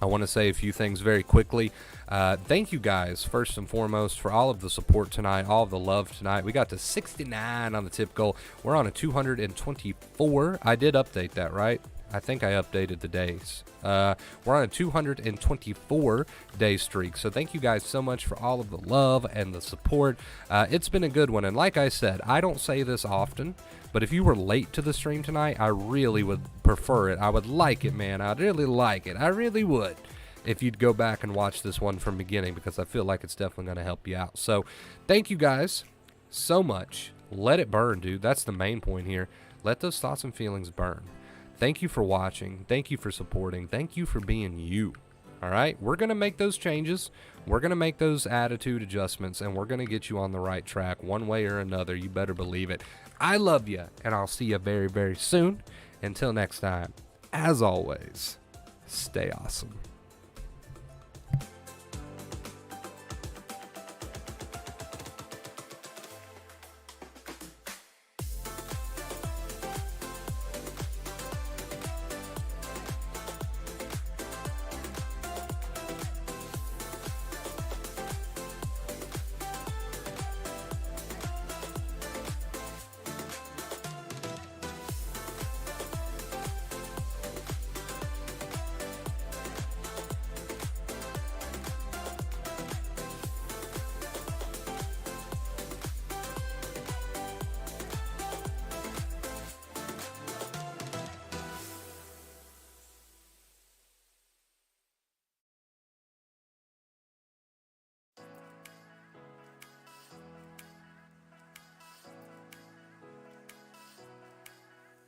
Speaker 1: I want to say a few things very quickly. Thank you guys, first and foremost, for all of the support tonight, all of the love tonight. We got to 69 on the tip goal. We're on a 224. I did update that, right? I think I updated the days. We're on a 224-day streak. So thank you guys so much for all of the love and the support. It's been a good one. And like I said, I don't say this often, but if you were late to the stream tonight, I really would prefer it. I would like it, man. I'd really like it. I really would. If you'd go back and watch this one from beginning, because I feel like it's definitely going to help you out. So thank you guys so much. Let it burn, dude. That's the main point here. Let those thoughts and feelings burn. Thank you for watching. Thank you for supporting. Thank you for being you. All right? We're going to make those changes. We're going to make those attitude adjustments, and we're going to get you on the right track one way or another. You better believe it. I love you, and I'll see you very, very soon. Until next time, as always, stay awesome.